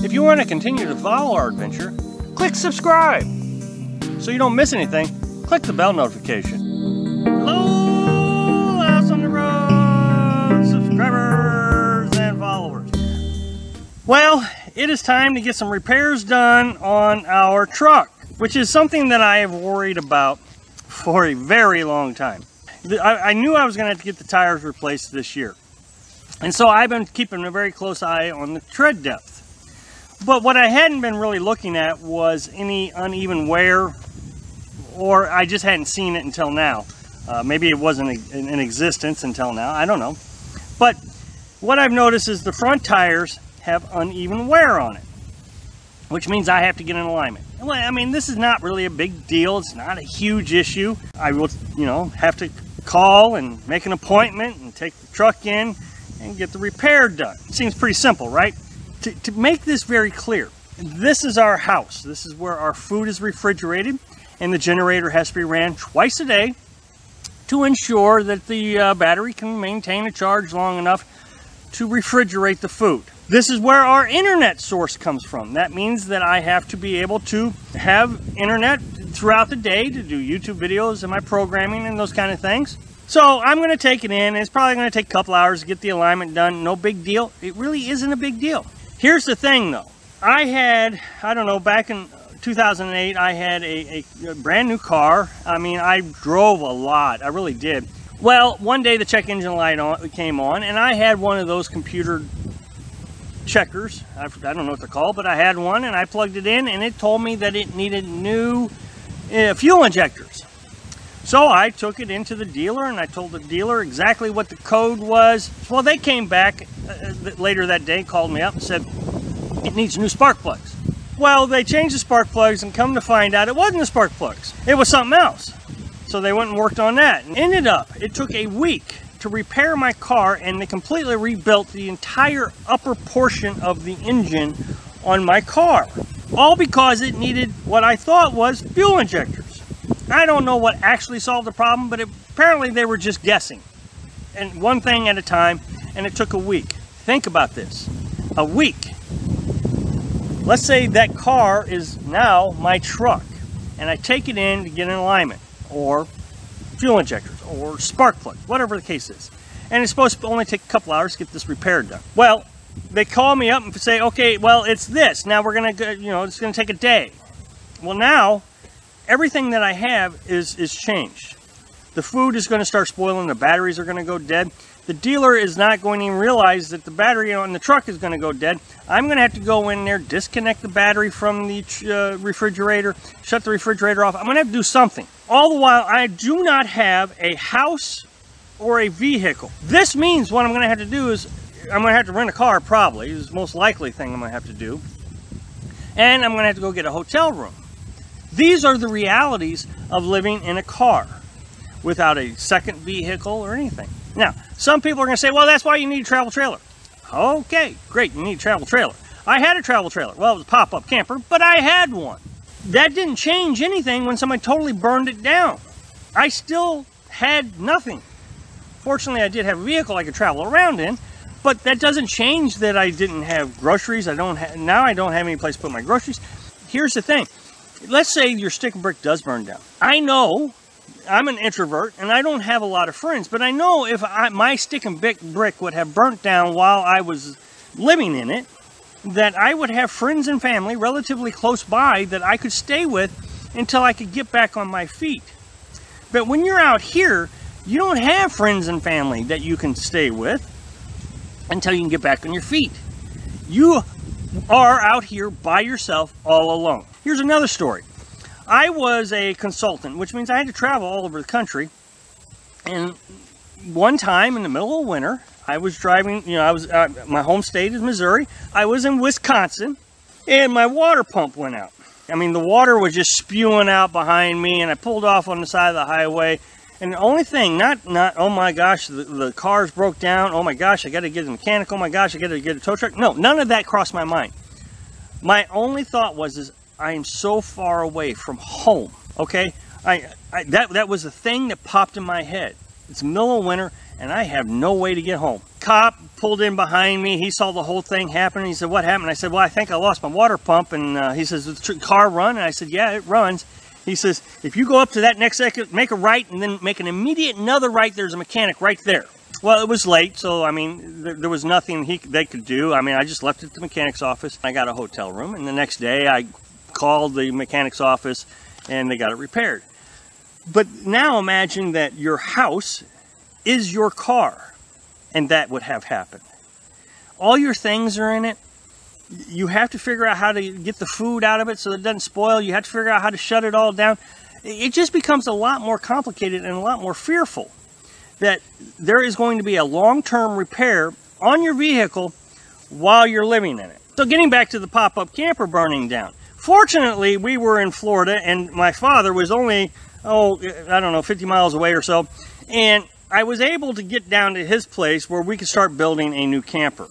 If you want to continue to follow our adventure, click subscribe. So you don't miss anything, click the bell notification. Hello, House on the Road subscribers and followers. Well, it is time to get some repairs done on our truck, which is something that I have worried about for a very long time. I knew I was going to have to get the tires replaced this year. And so I've been keeping a very close eye on the tread depth. But what I hadn't been really looking at was any uneven wear, or I just hadn't seen it until now. Maybe it wasn't in existence until now, I don't know. But what I've noticed is the front tires have uneven wear on it, which means I have to get in alignment. Well, I mean, this is not really a big deal. It's not a huge issue. I will, have to call and make an appointment and take the truck in and get the repair done. Seems pretty simple, right? To make this very clear, this is our house. This is where our food is refrigerated, and the generator has to be ran twice a day to ensure that the battery can maintain a charge long enough to refrigerate the food. This is where our internet source comes from. That means that I have to be able to have internet throughout the day to do YouTube videos and my programming and those kind of things. So I'm going to take it in, and it's probably going to take a couple hours to get the alignment done. No big deal. It really isn't a big deal. Here's the thing though. I had, back in 2008, I had a brand new car. I mean, I drove a lot. I really did. Well, one day the check engine light came on, and I had one of those computer checkers. I don't know what they're called, but I had one, and I plugged it in, and it told me that it needed new fuel injectors. So I took it into the dealer, and I told the dealer exactly what the code was. Well, they came back later that day, called me up and said it needs new spark plugs. Well, they changed the spark plugs, and come to find out it wasn't the spark plugs. It was something else. So they went and worked on that, and ended up, it took a week to repair my car, and they completely rebuilt the entire upper portion of the engine on my car. All because it needed what I thought was fuel injectors. I don't know what actually solved the problem, but apparently they were just guessing. And one thing at a time, and it took a week. Think about this. A week. Let's say that car is now my truck, and I take it in to get an alignment, or fuel injectors, or spark plug, whatever the case is. And it's supposed to only take a couple hours to get this repaired done. Well, they call me up and say, okay, well, it's this. Now we're going to, it's going to take a day. Well, now, everything that I have is changed. The food is going to start spoiling. The batteries are going to go dead. The dealer is not going to even realize that the battery on the truck is going to go dead. I'm going to have to go in there, disconnect the battery from the refrigerator, shut the refrigerator off. I'm going to have to do something. All the while, I do not have a house or a vehicle. This means what I'm going to have to do is, I'm going to have to rent a car probably. This is the most likely thing I'm going to have to do. And I'm going to have to go get a hotel room. These are the realities of living in a car without a second vehicle or anything. Now, some people are going to say, well, that's why you need a travel trailer. Okay, great, you need a travel trailer. I had a travel trailer. Well, it was a pop-up camper, but I had one. That didn't change anything when somebody totally burned it down. I still had nothing. Fortunately, I did have a vehicle I could travel around in, but that doesn't change that I didn't have groceries. Now I don't have any place to put my groceries. Here's the thing. Let's say your stick and brick does burn down. I know I'm an introvert, and I don't have a lot of friends, but I know if my stick and brick would have burnt down while I was living in it, that I would have friends and family relatively close by that I could stay with until I could get back on my feet. But when you're out here, you don't have friends and family that you can stay with until you can get back on your feet. You are out here by yourself all alone. Here's another story. I was a consultant, which means I had to travel all over the country. And one time in the middle of winter, I was driving, my home state is Missouri. I was in Wisconsin, and my water pump went out. I mean, the water was just spewing out behind me, and I pulled off on the side of the highway. And the only thing, not oh my gosh, the cars broke down. Oh my gosh, I got to get a mechanic. Oh my gosh, I got to get a tow truck. No, none of that crossed my mind. My only thought was, I am so far away from home, okay? That was the thing that popped in my head. It's the middle of winter, and I have no way to get home. cop pulled in behind me. He saw the whole thing happen. He said, what happened? I said, well, I think I lost my water pump. And he says, does the car run? And I said, yeah, it runs. He says, if you go up to that next exit, make a right and then make an immediate another right, there's a mechanic right there. Well, it was late, so, I mean, there was nothing they could do. I mean, I just left it at the mechanic's office. I got a hotel room, and the next day I called the mechanic's office, and they got it repaired. But now imagine that your house is your car, and that would have happened. All your things are in it. You have to figure out how to get the food out of it so it doesn't spoil. You have to figure out how to shut it all down. It just becomes a lot more complicated and a lot more fearful that there is going to be a long-term repair on your vehicle while you're living in it. So getting back to the pop-up camper burning down. Fortunately, we were in Florida, and my father was only, I don't know, 50 miles away or so, and I was able to get down to his place where we could start building a new camper.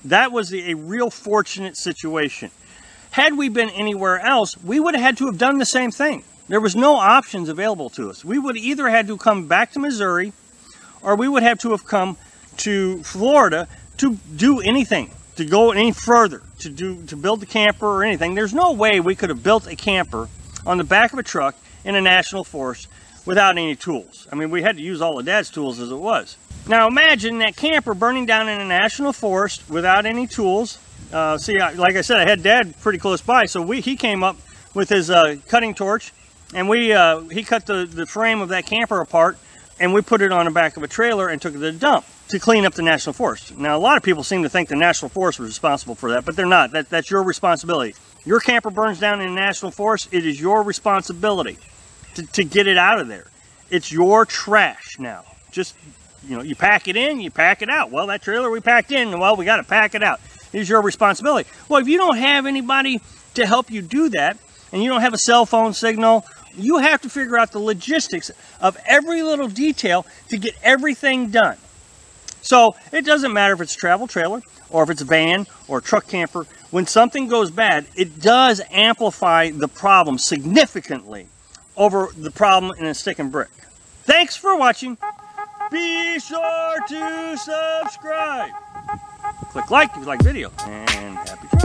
That was a real fortunate situation. Had we been anywhere else, we would have had to have done the same thing. There was no options available to us. We would either had to come back to Missouri, or we would have to have come to Florida to do anything, to go any further, to build the camper or anything. There's no way we could have built a camper on the back of a truck in a national forest without any tools. I mean, we had to use all of Dad's tools as it was. Now imagine that camper burning down in a national forest without any tools. See, like I said, I had Dad pretty close by, so he came up with his cutting torch, and he cut the frame of that camper apart, and we put it on the back of a trailer and took it to the dump to clean up the national forest. Now, a lot of people seem to think the national forest was responsible for that, but they're not. That's your responsibility. Your camper burns down in a national forest, it is your responsibility to get it out of there. It's your trash now. Just, you know, you pack it in, you pack it out. Well, that trailer we packed in, well, we got to pack it out. It is your responsibility. Well, if you don't have anybody to help you do that, and you don't have a cell phone signal, you have to figure out the logistics of every little detail to get everything done. So it doesn't matter if it's a travel trailer or if it's a van or a truck camper. When something goes bad, it does amplify the problem significantly over the problem in a stick and brick. Thanks for watching. Be sure to subscribe. Click like if you like the video, and happy trails.